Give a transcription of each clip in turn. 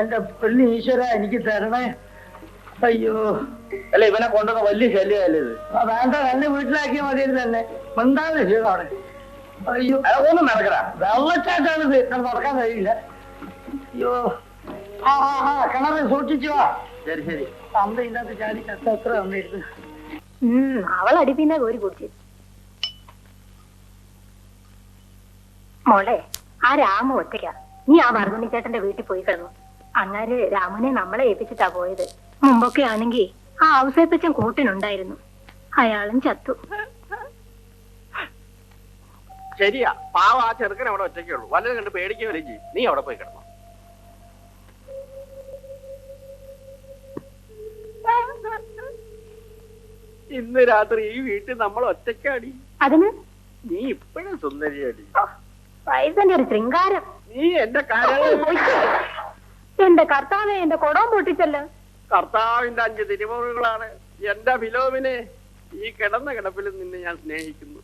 എന്റെ പൊന്നു ഈശ്വര എനിക്ക് തരണേ. അയ്യോ അല്ല, ഇവനെ കൊണ്ടുവന്ന വലിയ ശല്യമല്ലേ ഇത്. വേണ്ട, എന്നെ വീട്ടിലാക്കിയ മതി തന്നെ. എന്താന്ന് ചെയ്തു അവിടെ? അയ്യോ ഒന്നും നടക്കടാ, വെള്ളച്ചാട്ടാണിത്, നടക്കാൻ കഴിയില്ല. അയ്യോ കിണറ് സൂക്ഷിച്ചു വാ. ശരി ശരി. അമ്മ ഇല്ലാത്ത ചാടി ചത്ത എത്ര അമ്മയിരുന്നു. അവൾ അടിപ്പിന്ന കോരി കുടിച്ചു. മോളെ, ആ രാമ ഒറ്റയ്ക്കാ. നീ ആ വർദ്ധനി ചേട്ടന്റെ വീട്ടിൽ പോയി കിടന്നു. അങ്ങാര് രാമനെ നമ്മളെ ഏൽപ്പിച്ചിട്ടാ പോയത്. മുമ്പൊക്കെ ആണെങ്കിൽ ആ ഔസേപ്പച്ചൻ കൂട്ടിനുണ്ടായിരുന്നു. അയാളും ചത്തു. ശരിയാ, പാവ ആ ചെറുക്കൻ അവിടെ ഒറ്റയ്ക്കുള്ളൂ. വല്ലതും കണ്ട് പേടിക്കുകയും ചെയ്യും. നീ അവിടെ പോയി കിടന്നു. ഇന്ന് രാത്രി ഈ വീട്ടിൽ നമ്മൾ ഒറ്റയ്ക്കാടി. അതിന് നീ ഇപ്പോഴും സുന്ദരിയാടി. വയസ്സന്റെ ഒരു ശൃംഗാരം. നീ എന്റെ കാര്യം. എന്റെ കർത്താവെ, എന്റെ കൊടവും പൊട്ടിച്ചല്ലോ. കർത്താവിന്റെ 5 തിരുമുറുകളാണ്. എന്റെ ഫിലോമിനെ, ഈ കിടന്ന കിടപ്പിൽ നിന്നെ ഞാൻ സ്നേഹിക്കുന്നു.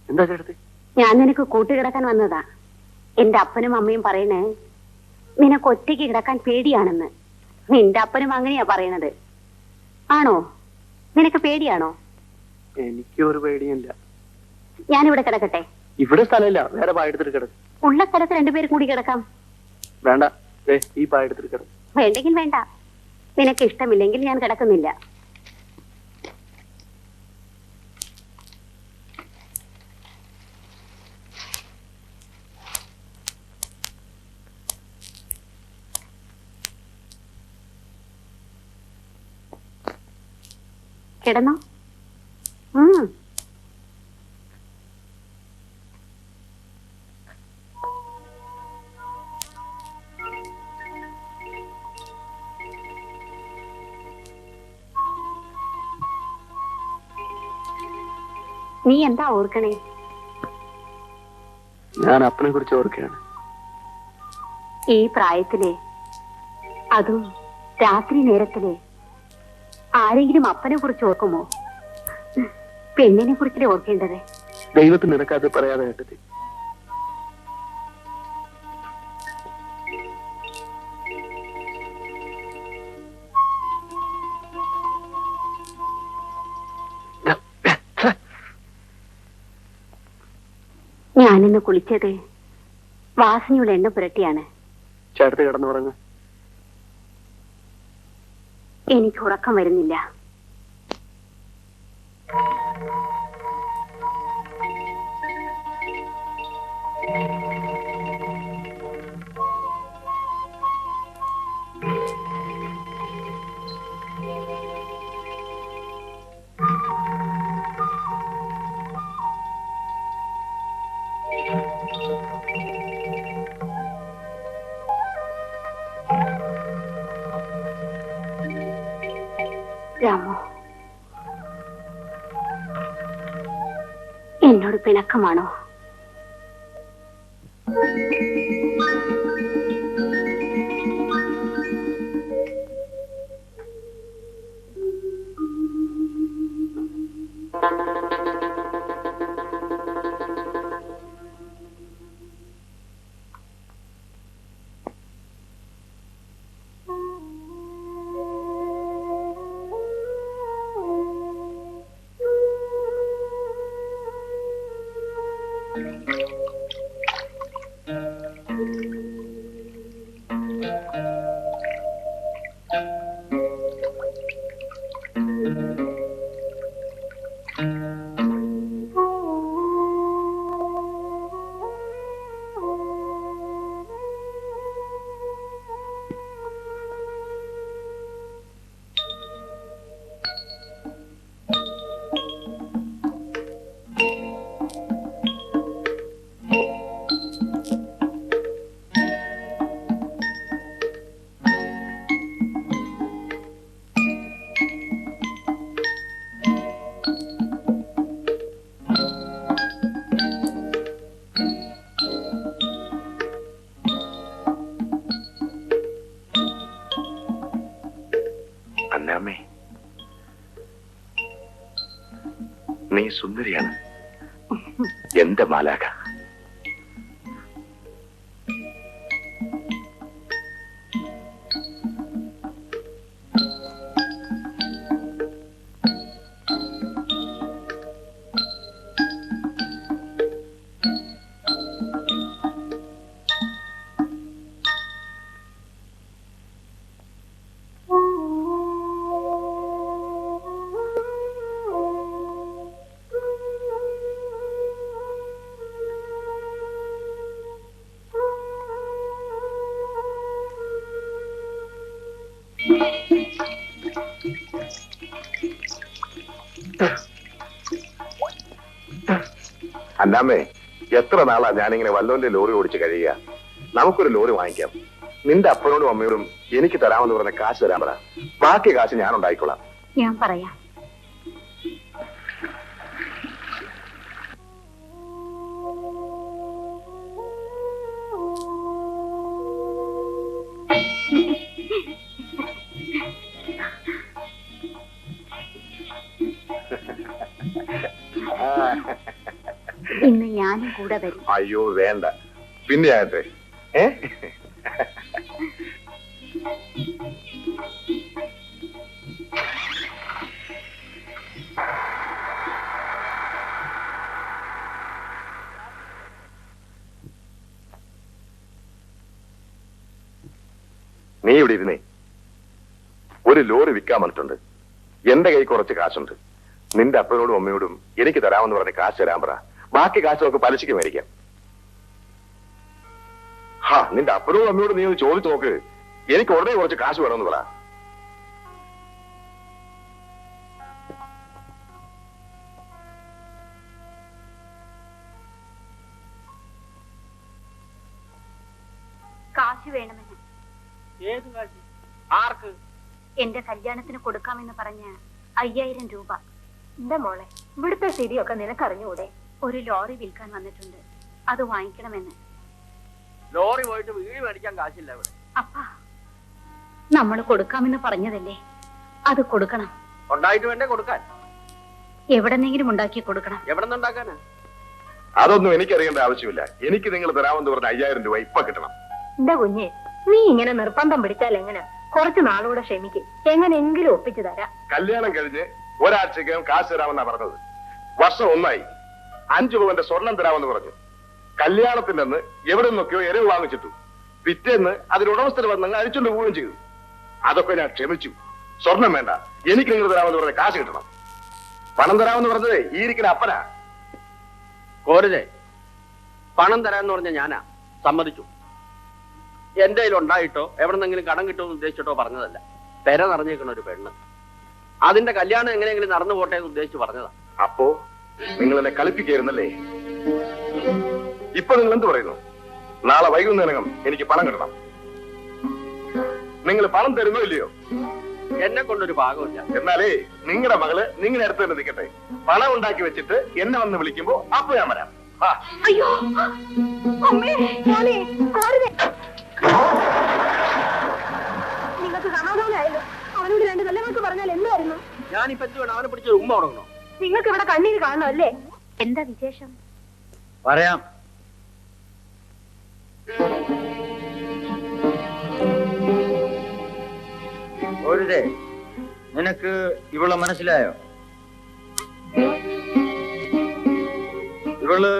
എന്താ ചേട്ടത്തി? ഞാൻ നിനക്ക് കൂട്ടുകിടക്കാൻ വന്നതാ. എന്റെ അപ്പനും അമ്മയും പറയണേ നിനക്ക് ഒറ്റയ്ക്ക് കിടക്കാൻ പേടിയാണെന്ന്. നിന്റെ അപ്പനും അങ്ങനെയാ പറയണത്. ആണോ? നിനക്ക് പേടിയാണോ? എനിക്കൊരു പേടിയില്ല. ഞാനിവിടെ കിടക്കട്ടെ? ഇവിടെ സ്ഥലമില്ല, വേറെ പായെടുത്തിട്ട് കിടക്കും. ഉള്ള സ്ഥലത്ത് 2 പേര് കൂടി കിടക്കാം. വേണ്ട, ഈ പായെടുത്തിട്ട് കിടക്കും. വേണ്ടെങ്കിൽ വേണ്ട. നിനക്ക് ഇഷ്ടമില്ലെങ്കിൽ ഞാൻ കിടക്കുന്നില്ല. കിടന്നോ? നീ എന്താ ഓർക്കണേ? ഞാൻ അപ്പനെ കുറിച്ച് ഓർക്കുകയാണ്. ഈ പ്രായത്തിലെ, അതും രാത്രി നേരത്തിലെ, ആരെങ്കിലും അപ്പനെ കുറിച്ച് ഓർക്കുമോ? പെണ്ണിനെ കുറിച്ചല്ലേ ഓർക്കേണ്ടത്. ദൈവത്തിന് നിനക്കത് പറയാതെ കേട്ടത്. ഞാനിന്ന് കുളിച്ചത് വാസനയുള്ള എണ്ണ പുരട്ടിയാണ്. ചേട്ടത്ത് കിടന്നു പറഞ്ഞു. എനിക്ക് ഉറക്കം വരുന്നില്ല. രാമു, എന്നോട് പിണക്കമാണോ? സുന്ദരിയാണ്, എന്റെ മാലാക. അല്ലാമേ, എത്ര നാളാ ഞാനിങ്ങനെ വല്ലോന്റെ ലോറി ഓടിച്ച് കഴിയുക. നമുക്കൊരു ലോറി വാങ്ങിക്കാം. നിന്റെ അപ്പനോടും അമ്മയോടും എനിക്ക് തരാമെന്ന് പറഞ്ഞ കാശ് തരാൻ പറ. ബാക്കി കാശ് ഞാൻ ഉണ്ടായിക്കോളാം. ഞാൻ പറയാം. ഇന്ന് ഞാനും കൂടെ വരും. അയ്യോ വേണ്ട, പിന്നെ ആകട്ടെ. നീ ഇവിടെ ഇരുന്നേ. ഒരു ലോറി വിൽക്കാൻ വന്നിട്ടുണ്ട്. എന്റെ കൈ കുറച്ച് കാശുണ്ട്. നിന്റെ അപ്പനോടും അമ്മയോടും എനിക്ക് തരാമെന്ന് പറഞ്ഞ കാശ് തരാൻ പറ. ബാക്കി കാശ് നമുക്ക് പലിശയ്ക്ക് മേടിക്കാം. നിന്റെ അപ്പനോടും അമ്മയോടും നീ ഒന്ന് ചോദിച്ചു നോക്ക്. എനിക്ക് ഉടനെ കുറച്ച് കാശ് വേണമെന്ന് പറ. കാശ് വേണമെന്ന്. ഏത് കാശ്? ആർക്ക്? എന്റെ കല്യാണത്തിന് കൊടുക്കാമെന്ന് പറഞ്ഞ 5000 രൂപ. എന്താ മോളെ, ഇവിടുത്തെ സ്ഥിതിയൊക്കെ നിനക്കറിഞ്ഞൂടെ? ഒരു ലോറി വിൽക്കാൻ വന്നിട്ടുണ്ട്, അത് വാങ്ങിക്കണമെന്ന്. ലോറി പോയിട്ട് വീട് മേടിക്കാൻ കാശില്ല ഇവിടെ. അപ്പാ, നമ്മൾ കൊടുക്കാമെന്ന് പറഞ്ഞതല്ലേ, അത് കൊടുക്കണം. ഉണ്ടായിട്ട് വേണ്ടേ കൊടുക്കാൻ? എവിടെന്നെങ്കിലും ഉണ്ടാക്കി കൊടുക്കണം. എവിടെ നിന്നുണ്ടാക്കാനാ? അതൊന്നും എനിക്കറിയേണ്ട ആവശ്യമില്ല. എനിക്ക് നിങ്ങൾ തരാമെന്ന് പറഞ്ഞ 5000 രൂപ ഇപ്പൊ കിട്ടണം. എന്താ കുഞ്ഞെ, നീ ഇങ്ങനെ നിർബന്ധം പിടിച്ചാൽ എങ്ങനെ? കുറച്ചു നാളുകൂടെ ക്ഷമിക്കും, എങ്ങനെയെങ്കിലും ഒപ്പിച്ചു തരാം. കല്യാണം കഴിഞ്ഞ് ഒരാഴ്ചക്കകം കാശ് തരാമെന്നാ പറഞ്ഞത്. വർഷം 1 ആയി. 5 പവന്റെ സ്വർണം തരാമെന്ന് പറഞ്ഞു. കല്യാണത്തിന്റെ അന്ന് എവിടെ നിന്നൊക്കെയോ എരിവ് വാങ്ങിച്ചിട്ടു. പിറ്റേന്ന് അതിന് ഉടമസ്ഥര് വന്നങ്ങ് അഴിച്ചുകൊണ്ട് പോവുകയും ചെയ്തു. അതൊക്കെ ഞാൻ ക്ഷമിച്ചു. സ്വർണം വേണ്ട, എനിക്ക് നിങ്ങൾ തരാമെന്ന് പറഞ്ഞ കാശ് കിട്ടണം. പണം തരാമെന്ന് പറഞ്ഞത് ഈ ഇരിക്കുന്ന അപ്പനാ. കോരുതേ, പണം തരാന്ന് പറഞ്ഞ ഞാനാ, സമ്മതിച്ചു. എന്റെ കയ്യിൽ ഉണ്ടായിട്ടോ എവിടെന്നെങ്കിലും കടം കിട്ടുമെന്ന് ഉദ്ദേശിച്ചിട്ടോ പറഞ്ഞതല്ല. പെര നിറഞ്ഞേക്കണ ഒരു പെണ്ണ്, അതിന്റെ കല്യാണം എങ്ങനെയെങ്കിലും നടന്നു പോട്ടെ എന്ന് ഉദ്ദേശിച്ച് പറഞ്ഞതാ. അപ്പോ നിങ്ങൾ എന്നെ കളിപ്പിക്കായിരുന്നല്ലേ? ഇപ്പൊ നിങ്ങൾ എന്ത് പറയുന്നു? നാളെ വൈകുന്നേരം എനിക്ക് പണം കിട്ടണം. നിങ്ങൾ പണം തരുന്നോ ഇല്ലയോ? എന്നെ കൊണ്ടൊരു ഭാഗമില്ല. എന്നാലേ നിങ്ങളുടെ മകള് നിങ്ങളുടെ അടുത്ത് തന്നെ നിൽക്കട്ടെ. പണം ഉണ്ടാക്കി വെച്ചിട്ട് എന്നെ വന്ന് വിളിക്കുമ്പോ അപ്പൊ ഞാൻ വരാം. അയ്യോ അമ്മേ, മോനെ, നിങ്ങൾക്ക് സമാധാനമായല്ലോ. അവനോട് 2 കൊല്ലങ്ങൾക്ക് പറഞ്ഞാൽ എന്തായിരുന്നു? ഞാനിപ്പോ എന്ത് വേണം? അവനെ പിടിച്ചൊരു ഉമ്മ തുടങ്ങണോ? നിങ്ങൾക്ക് ഇവിടെ കണ്ണീര് കാണണം അല്ലേ? എന്താ വിശേഷം? പറയാം. ഒരുതേ, നിനക്ക് ഇവളെ മനസ്സിലായോ? ഇവള്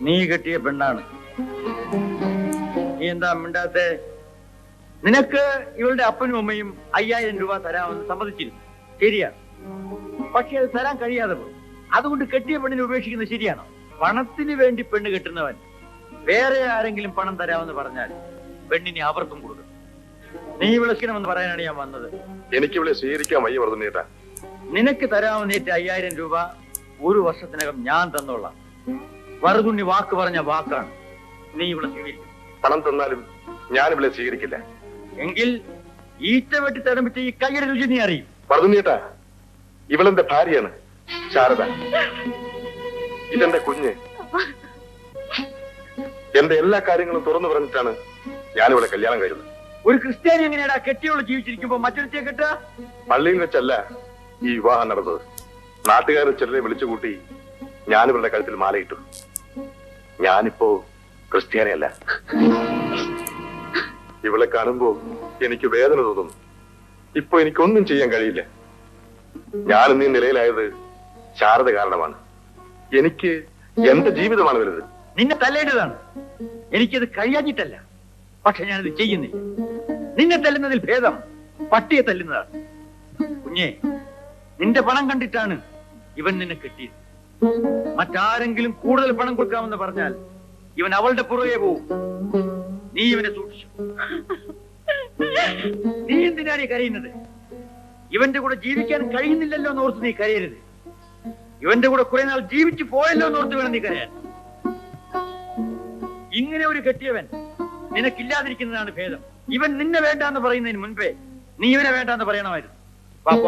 നീ കെട്ടിയ പെണ്ണാണ്. നീ എന്താ മിണ്ടാത്തെ? നിനക്ക് ഇവളുടെ അപ്പനും അമ്മയും 5000 രൂപ തരാമെന്ന് സമ്മതിച്ചിരുന്നു, ശരിയാണ്. പക്ഷെ അത് തരാൻ കഴിയാതെ പോയി. അതുകൊണ്ട് കെട്ടിയ പെണ്ണിനെ ഉപേക്ഷിക്കുന്നത് ശരിയാണോ? പണത്തിന് വേണ്ടി പെണ്ണ് കെട്ടുന്നവൻ വേറെ ആരെങ്കിലും പണം തരാമെന്ന് പറഞ്ഞാൽ പെണ്ണിനെ അവർക്കും കൊടുക്കും. നീ വിളിക്കണമെന്ന് പറയാനാണ് ഞാൻ വന്നത്. എനിക്ക് ഇവിടെ സ്വീകരിക്കാൻ വയ്യ വർദ്ധനേട്ടാ. നിനക്ക് തരാമെന്നേറ്റ 5000 രൂപ 1 വർഷത്തിനകം ഞാൻ തന്നോളാം. വറുതുണ്ണി വാക്ക് പറഞ്ഞ വാക്കാണ്. നീ ഇവിടെ സ്വീകരിക്കും. പണം തന്നാലും ഞാനിവിടെ സ്വീകരിക്കില്ല. എങ്കിൽ ഈറ്റ വെട്ടി തടമിച്ച ഈ കയ്യുടെ രുചി നീ അറിയും. വർദ്ധനേട്ടാ, ഇവളെന്റെ ഭാര്യയാണ്, ശാരദ. ഇതെന്റെ കുഞ്ഞ്. എന്റെ എല്ലാ കാര്യങ്ങളും തുറന്നു പറഞ്ഞിട്ടാണ് ഞാനിവിടെ കല്യാണം കഴിയുന്നത്. ഒരു ക്രിസ്ത്യാനി എങ്ങനെയാടാ കെട്ടിയോള് ജീവിച്ചിരിക്കുമ്പോ മറ്റൊരുത്തിയെ കെട്ടുക? പള്ളിയിൽ വെച്ചല്ല ഈ വിവാഹം നടന്നത്. നാട്ടുകാരെ ചിലരെ വിളിച്ചുകൂട്ടി ഞാനിവരുടെ കഴുത്തിൽ മാലയിട്ടു. ഞാനിപ്പോ ക്രിസ്ത്യാനിയല്ല. ഇവളെ കാണുമ്പോ എനിക്ക് വേദന തോന്നുന്നു. ഇപ്പൊ എനിക്കൊന്നും ചെയ്യാൻ കഴിയില്ല. ഞാനിന്ന് ഈ നിലയിലായത് ശാരദ കാരണമാണ്. എനിക്ക് എന്റെ ജീവിതമാണ് വലുത്. നിന്നെ തല്ലേണ്ടതാണ്. എനിക്കത് കഴിയാഞ്ഞിട്ടല്ല, പക്ഷെ ഞാനത് ചെയ്യുന്നില്ല. നിന്നെ തല്ലുന്നതിൽ ഭേദം പട്ടിയെ തല്ലുന്നതാണ്. കുഞ്ഞെ, നിന്റെ പണം കണ്ടിട്ടാണ് ഇവൻ നിന്നെ കെട്ടിയത്. മറ്റാരെങ്കിലും കൂടുതൽ പണം കൊടുക്കാമെന്ന് പറഞ്ഞാൽ ഇവൻ അവളുടെ പുറകെ പോവും. നീ ഇവനെ സൂക്ഷിച്ചു. നീ എന്തിനാണ് ഈ കരയുന്നത്? ഇവന്റെ കൂടെ ജീവിക്കാൻ കഴിയുന്നില്ലല്ലോ എന്നോർത്ത് നീ കരയരുത്. ഇവന്റെ കൂടെ കുറെ നാൾ ജീവിച്ചു പോയല്ലോ എന്നോർത്ത് വേണം നീ കരയാൻ. ഇങ്ങനെ ഒരു കെട്ടിയവൻ നിനക്കില്ലാതിരിക്കുന്നതാണ് ഭേദം. ഇവൻ നിന്നെ വേണ്ടാന്ന് പറയുന്നതിന് മുൻപേ നീ ഇവനെ വേണ്ടാന്ന് പറയണമായിരുന്നു. പാപ്പ